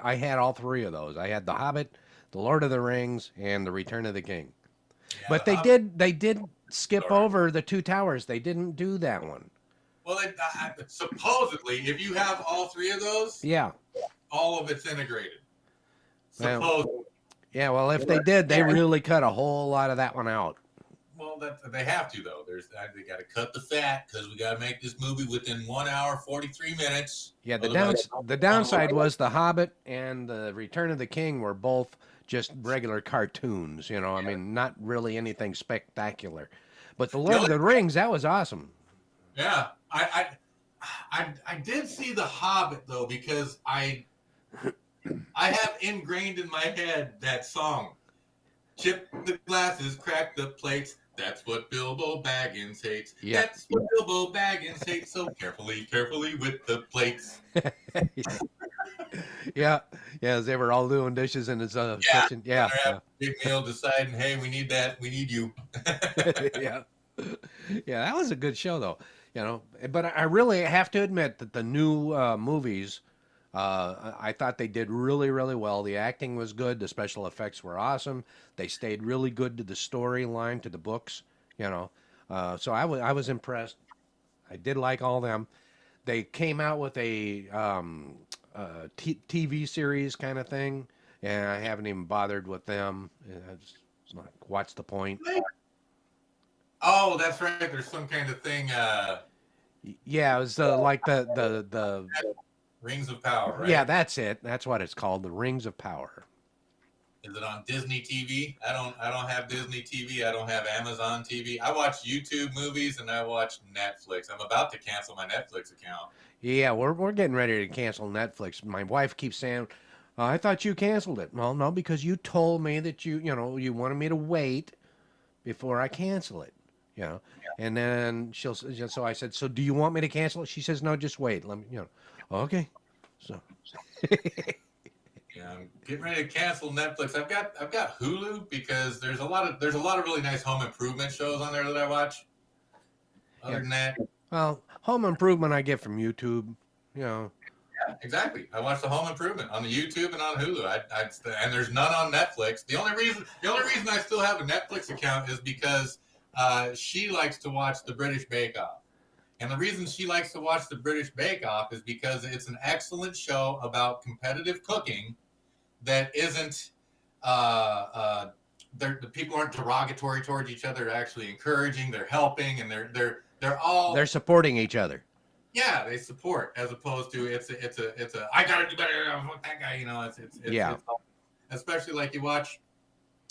I had all three of those. I had The Hobbit, The Lord of the Rings, and The Return of the King. yeah, But the Hobbit- they did skip Sorry. over the Two Towers. They didn't do that one. Well, supposedly, if you have all three of those, Yeah. all of it's integrated. Well, Supposedly. Yeah, well, if they did, they really cut a whole lot of that one out. Well, they have to though. They got to cut the fat because we got to make this movie within 1 hour 43 minutes. Yeah, Otherwise- the downside was The Hobbit and The Return of the King were both just regular cartoons. I mean, not really anything spectacular. But The Lord of the Rings, that was awesome. Yeah, I did see The Hobbit though because I have ingrained in my head that song. Chip the glasses, crack the plates. That's what Bilbo Baggins hates. Yeah. That's what Bilbo Baggins hates. So carefully with the plates. Yeah, as they were all doing dishes in his kitchen. Yeah, Big meal deciding, hey, we need that. We need you. yeah, yeah. That was a good show, though. But I really have to admit that the new movies, I thought they did really, really well. The acting was good. The special effects were awesome. They stayed really good to the storyline, to the books. So I was impressed. I did like all them. They came out with a TV series kind of thing, and I haven't even bothered with them. It's like, what's the point? Oh, that's right. There's some kind of thing. Yeah, it was like the Rings of Power, right? Yeah, that's it. That's what it's called, the Rings of Power. Is it on Disney TV? I don't have Disney TV. I don't have Amazon TV. I watch YouTube movies and I watch Netflix. I'm about to cancel my Netflix account. Yeah, we're getting ready to cancel Netflix. My wife keeps saying, "I thought you canceled it." Well, no, because you told me that you wanted me to wait before I cancel it. And then so I said, "So do you want me to cancel it?" She says, "No, just wait. Let me, okay." So Yeah, I'm getting ready to cancel Netflix. I've got Hulu because there's a lot of really nice home improvement shows on there that I watch. Other than that, well, home improvement I get from YouTube. yeah, exactly. I watch the home improvement on the YouTube and on Hulu. And there's none on Netflix. The only reason I still have a Netflix account is because she likes to watch the British Bake Off. And the reason she likes to watch the British Bake Off is because it's an excellent show about competitive cooking that isn't the people aren't derogatory towards each other. They're actually encouraging, they're helping, and they're supporting each other. Yeah, they support as opposed to it's a I gotta do better than that guy. It's especially like you watch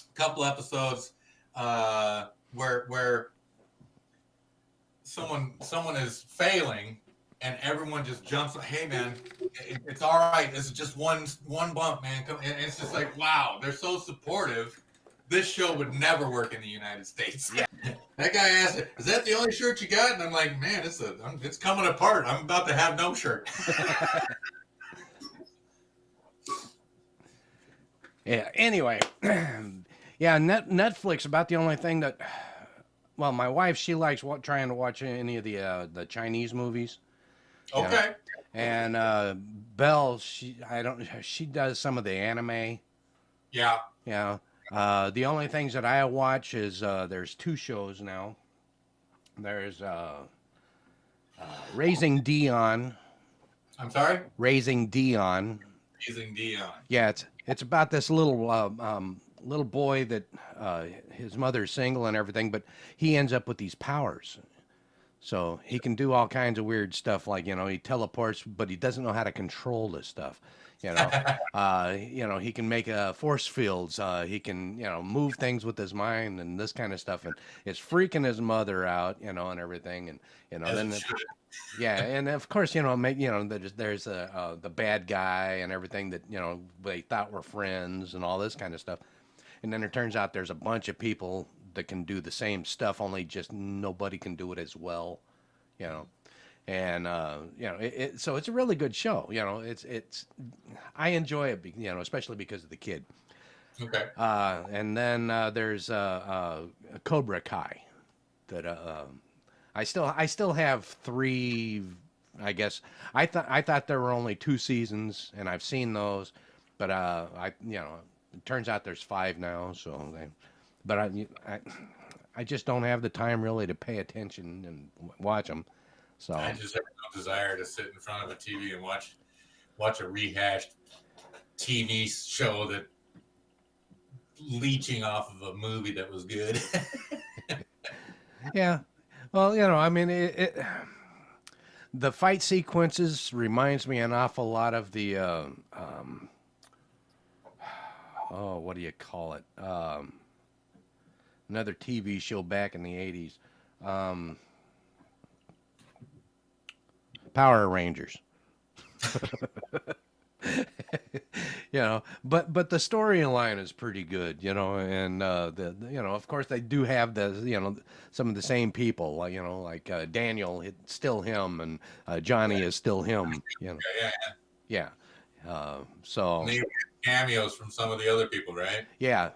a couple episodes where someone is failing and everyone just jumps. Hey, man, it's all right. This is just one bump, man. And it's just like, wow, they're so supportive. This show would never work in the United States. Yeah. That guy asked, "Is that the only shirt you got?" And I'm like, "Man, it's coming apart. I'm about to have no shirt." Yeah. Anyway, yeah, Netflix about the only thing that. Well, my wife, she likes trying to watch any of the Chinese movies. You know? Okay. And Belle, she does some of the anime. Yeah. You know, the only things that I watch is there's two shows now. There's Raising Dion. I'm sorry. Raising Dion. Raising Dion. Yeah, it's about this little boy that his mother's single and everything, but he ends up with these powers. So he can do all kinds of weird stuff, like he teleports, but he doesn't know how to control this stuff. He can make force fields. He can move things with his mind and this kind of stuff, and it's freaking his mother out, and everything, and then yeah, and of course there's the bad guy and everything that they thought were friends and all this kind of stuff, and then it turns out there's a bunch of people that can do the same stuff, only just nobody can do it as well, you know. And so it's a really good show. It's I enjoy it, especially because of the kid. Okay. And then there's Cobra Kai that I still have three. I guess I thought there were only two seasons, and I've seen those, but it turns out there's five now. So but I just don't have the time really to pay attention and watch them. So I just have no desire to sit in front of a TV and watch a rehashed TV show that leeching off of a movie that was good. yeah, well, I mean, the fight sequences reminds me an awful lot of the what do you call it? Another TV show back in the 80s. Power Rangers. But the storyline is pretty good, and of course they do have some of the same people, like Daniel, it's still him, and Johnny is still him, Yeah. So And they have cameos from some of the other people, right? yeah.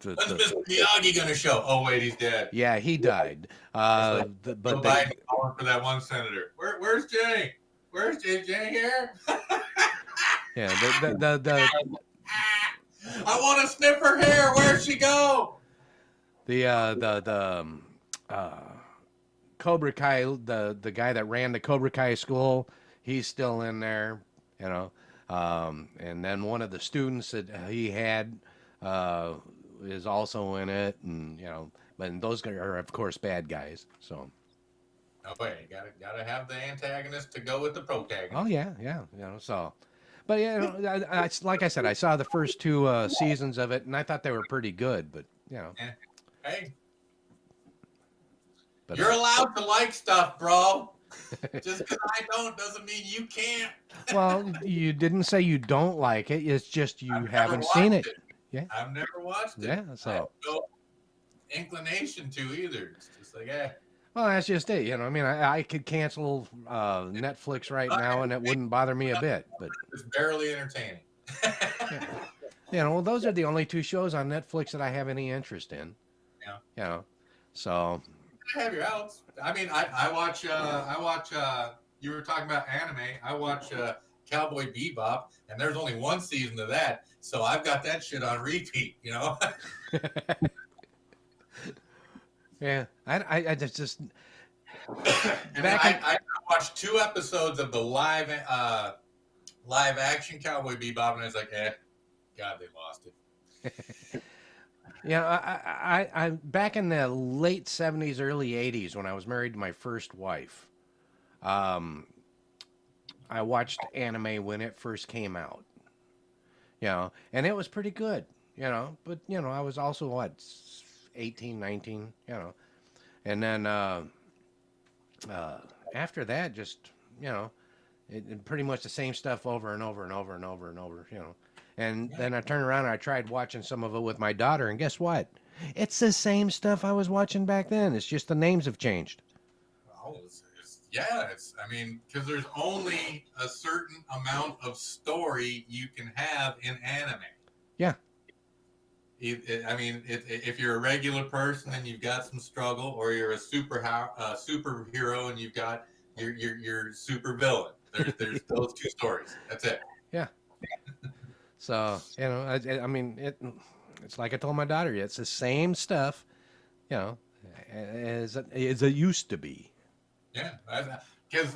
When's Mr. Miyagi gonna show? Oh wait, he's dead. Yeah, he died. But Biden calling for that one senator. Where's Jenny? Where's Jenny here? Yeah, I want to sniff her hair. Where'd she go? the Cobra Kai, the guy that ran the Cobra Kai school, he's still in there, and then one of the students that he had is also in it, and but those guys are of course bad guys. So. Oh wait, gotta have the antagonist to go with the protagonist. Oh yeah. So. But like I said, I saw the first two seasons of it, and I thought they were pretty good. But hey, you're allowed to like stuff, bro. Just because I don't doesn't mean you can't. Well, you didn't say you don't like it. It's just you haven't seen it. Yeah, I've never watched it. Yeah, so I have no inclination to either. It's just like, Well, that's just it. I mean, I could cancel Netflix right now, and it wouldn't bother me a bit. But it's barely entertaining. Well, those are the only two shows on Netflix that I have any interest in. Yeah. So. I have your outs. I mean, I watch. You were talking about anime. I watch Cowboy Bebop, and there's only one season of that, so I've got that shit on repeat. Yeah, I just and I watched 2 episodes of the live action Cowboy Bebop, and I was like, God, they lost it. I back in the late 70s, early 80s, when I was married to my first wife, I watched anime when it first came out, and it was pretty good, but I was also 18, 19, and then after that, just pretty much the same stuff over and over and over and over and over. And Yeah. then I turned around and I tried watching some of it with my daughter, and guess what? It's the same stuff I was watching back then. It's just the names have changed. Oh, yeah. I mean, because there's only a certain amount of story you can have in anime. Yeah, I mean, if you're a regular person and you've got some struggle, or you're a superhero and you've got your super villain, there's those two stories. That's it. yeah. So I mean, it's like I told my daughter. It's the same stuff, you know, as it used to be. Yeah, because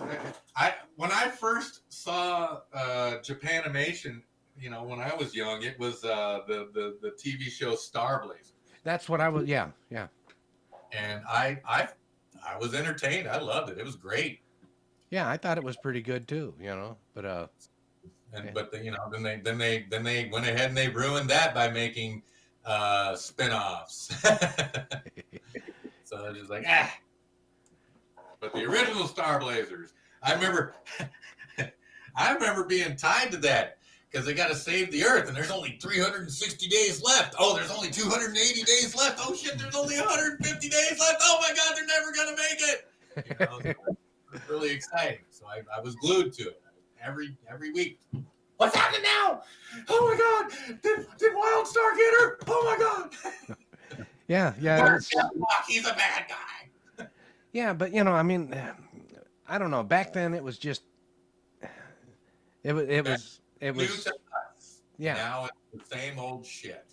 I when I first saw Japanimation, when I was young, it was the TV show Star Blazer, That's what I was. Yeah, yeah, and I was entertained. I loved it. It was great. yeah. I thought it was pretty good too. But And yeah. but then they went ahead and they ruined that by making spin-offs. So it's just like But the original Star Blazers, I remember, I remember being tied to that because they got to save the Earth, and there's only 360 days left. Oh, there's only 280 days left. Oh shit, there's only 150 days left. Oh my God, they're never gonna make it. It was really exciting. So I was glued to it every week. What's happening now? Oh my God, did Wildstar get her? Oh my God. Yeah, yeah. He's a bad guy. Yeah, but I mean, I don't know. Back then, it was just it New was to us. yeah, Now it's the same old shit.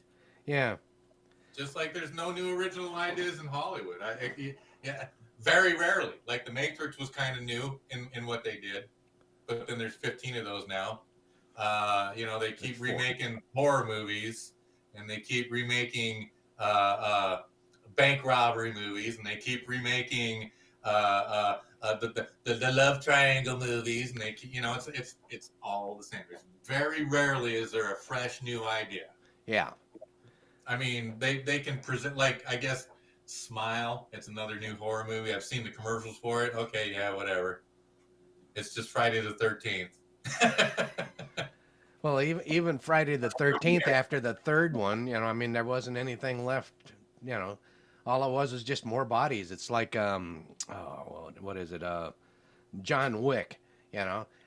yeah, Just like there's no new original ideas in Hollywood. Yeah, very rarely. Like The Matrix was kind of new in what they did, but then there's 15 of those now. They keep remaking horror movies, and they keep remaking bank robbery movies, and they keep remaking the love triangle movies, and they keep, it's all the same. There's very rarely is there a fresh new idea. yeah, I mean, they can present, like, I guess Smile. It's another new horror movie. I've seen the commercials for it. Okay, yeah, whatever. It's just Friday the 13th. Well, even Friday the 13th after the third one, I mean, there wasn't anything left. All it was just more bodies. It's like what is it? John Wick.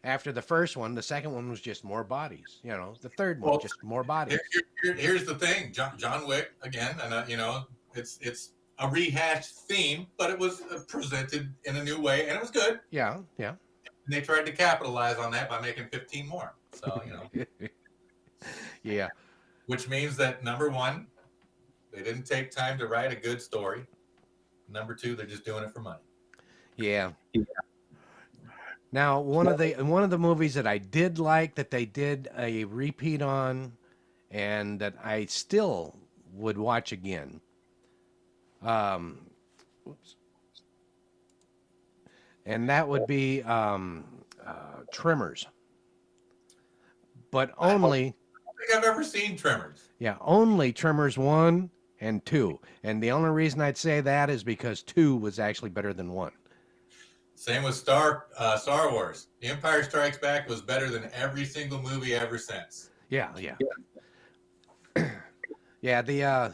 After the first one, the second one was just more bodies. The third one Well, just more bodies. Here's the thing, John Wick again, and it's a rehashed theme, but it was presented in a new way, and it was good. Yeah, yeah. And they tried to capitalize on that by making 15 more. So Yeah. Which means that number one, they didn't take time to write a good story. Number two, they're just doing it for money. Yeah. Now, one of the movies that I did like that they did a repeat on, and that I still would watch again. Oops. And that would be Tremors, but only I don't think I've ever seen Tremors. only Tremors 1 and 2. And the only reason I'd say that is because 2 was actually better than 1. Same with Star Wars. The Empire Strikes Back was better than every single movie ever since. Yeah, yeah. Yeah, the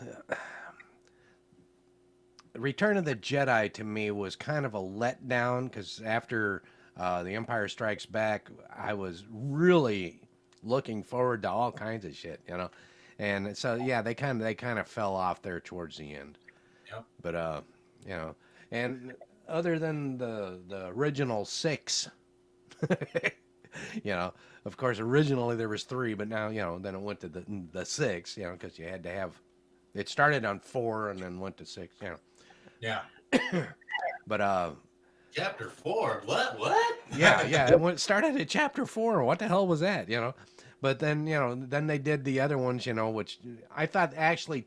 Return of the Jedi to me was kind of a letdown because after The Empire Strikes Back, I was really looking forward to all kinds of shit, and so yeah, they kind of fell off there towards the end. Yep. But and other than the original 6, of course, originally there was 3, but now then it went to the 6, because you had to have. It started on 4 and then went to 6, Yeah. But Chapter 4. What? yeah, it started at chapter 4. What the hell was that? But then then they did the other ones, which I thought actually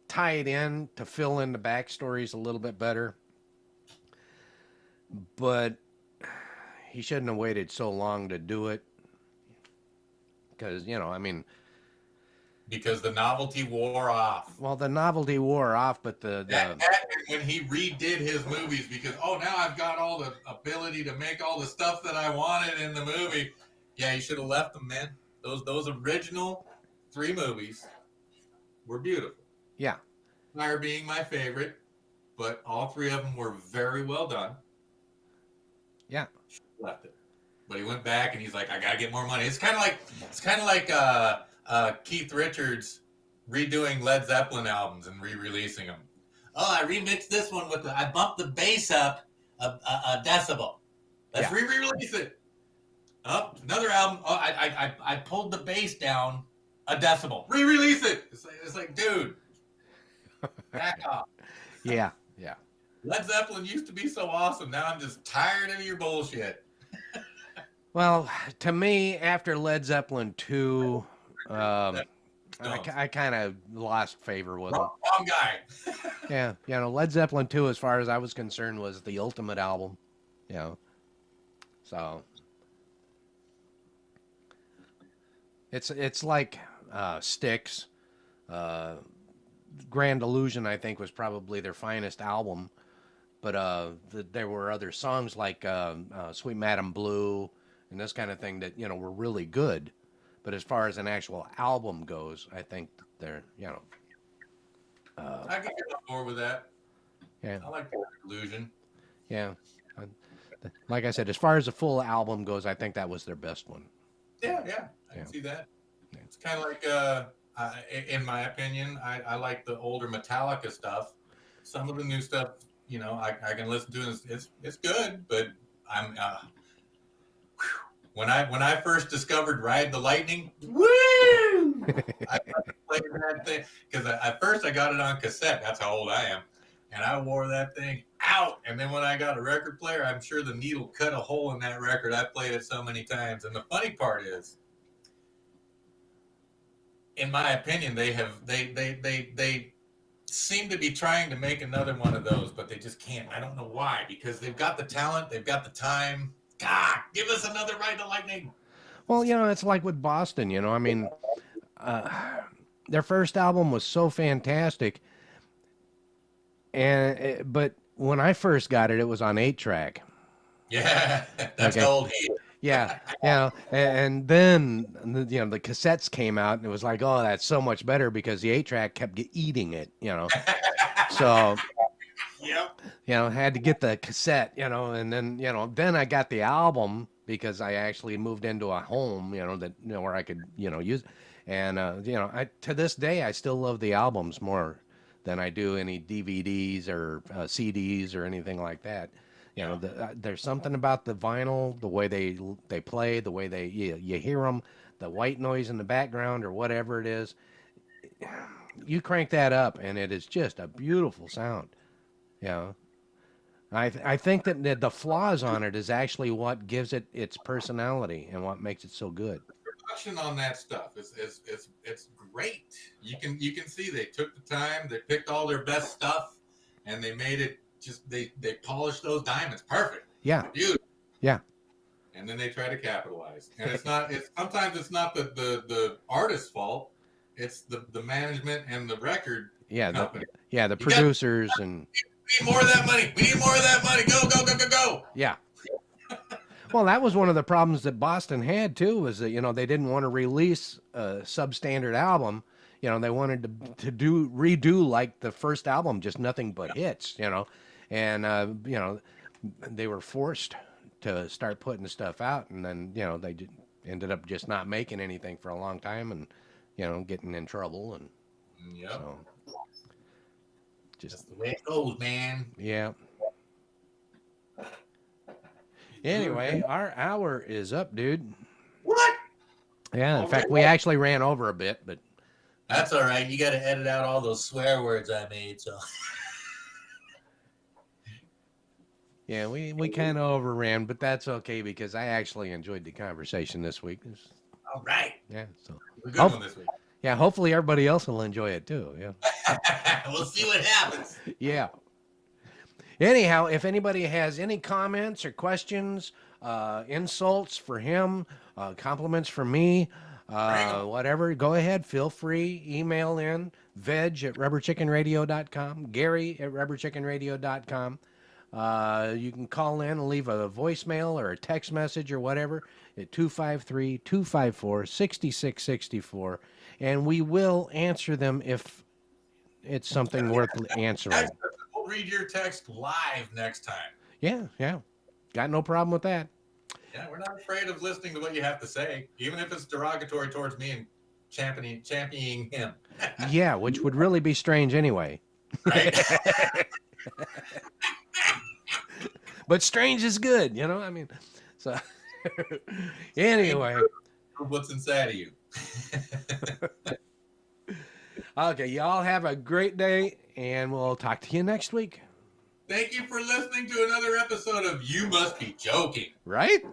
tied in to fill in the backstories a little bit better. But he shouldn't have waited so long to do it, because I mean, because the novelty wore off. Well, the novelty wore off, but That when he redid his movies because now I've got all the ability to make all the stuff that I wanted in the movie. Yeah, you should have left them, man. Those original 3 movies were beautiful. yeah, Fire being my favorite, but all 3 of them were very well done. yeah. Left it, but he went back and he's like, I gotta get more money. It's kind of like Keith Richards redoing Led Zeppelin albums and re-releasing them. Oh, I remixed this one I bumped the bass up a decibel. Let's re-release it. Oh, another album. Oh, I pulled the bass down a decibel. Re-release it. It's like dude, back off. Yeah. Led Zeppelin used to be so awesome. Now I'm just tired of your bullshit. Well, to me, after Led Zeppelin 2, I kind of lost favor with them. Wrong guy. Yeah, Led Zeppelin 2, as far as I was concerned, was the ultimate album. So it's like Styx. Grand Illusion, I think, was probably their finest album. But there were other songs like Sweet Madam Blue and this kind of thing that, were really good. But as far as an actual album goes, I think they're, I can get on board with that. Yeah. I like Illusion. Yeah. Like I said, as far as the full album goes, I think that was their best one. Yeah. I can see that. Yeah. It's kind of like, in my opinion, I like the older Metallica stuff. Some of the new stuff, I can listen to it. It's good, but I'm when I first discovered Ride the Lightning, woo! I played that thing because at first I got it on cassette. That's how old I am, and I wore that thing out. And then when I got a record player, I'm sure the needle cut a hole in that record. I played it so many times. And the funny part is, in my opinion, they seem to be trying to make another one of those, but they just can't. I don't know why, because they've got the talent, they've got the time. God, give us another Ride the Lightning. Well, it's like with Boston, I mean, their first album was so fantastic, but when I first got it, it was on 8-track. Yeah, that's old heat. Yeah, and then the cassettes came out, and it was like, oh, that's so much better because the 8-track kept eating it, So, yep. Had to get the cassette, and then I got the album because I actually moved into a home, that where I could, use it. And to this day I still love the albums more than I do any DVDs or CDs or anything like that. There's something about the vinyl, the way they play, the way you hear them, the white noise in the background or whatever it is. You crank that up, and it is just a beautiful sound. I think that the flaws on it is actually what gives it its personality and what makes it so good. The production on that stuff it's great. You can see they took the time, they picked all their best stuff, and they made it. Just they polish those diamonds perfect. Yeah. Beautiful. Yeah. And then they try to capitalize. And sometimes it's not the artist's fault. It's the management and the record company. The producers and we need more of that money. We need more of that money. Go. Yeah. Well, that was one of the problems that Boston had too, was that they didn't want to release a substandard album. They wanted to redo like the first album, just nothing but hits, and they were forced to start putting stuff out, and then they ended up just not making anything for a long time, and getting in trouble, and so just the way it goes, man. Yeah. Anyway, our hour is up, dude. What? Yeah, in fact, we actually ran over a bit, but that's all right. You got to edit out all those swear words I made, so. Yeah, we kind of overran, but that's okay because I actually enjoyed the conversation this week. All right. Yeah, so we're good one this week. Yeah, hopefully everybody else will enjoy it too. Yeah. We'll see what happens. Yeah. Anyhow, if anybody has any comments or questions, insults for him, compliments for me, Bring 'em. Whatever, go ahead, feel free, email in, veg@rubberchickenradio.com, Gary@rubberchickenradio.com. You can call in and leave a voicemail or a text message or whatever at 253-254-6664, and we will answer them if it's something worth answering. We'll read your text live next time. Yeah. Got no problem with that. Yeah, we're not afraid of listening to what you have to say, even if it's derogatory towards me and championing him. Yeah, which would really be strange anyway. Right? But strange is good, I mean, so anyway. What's inside of you? Okay, y'all have a great day, and we'll talk to you next week. Thank you for listening to another episode of You Must Be Joking. Right?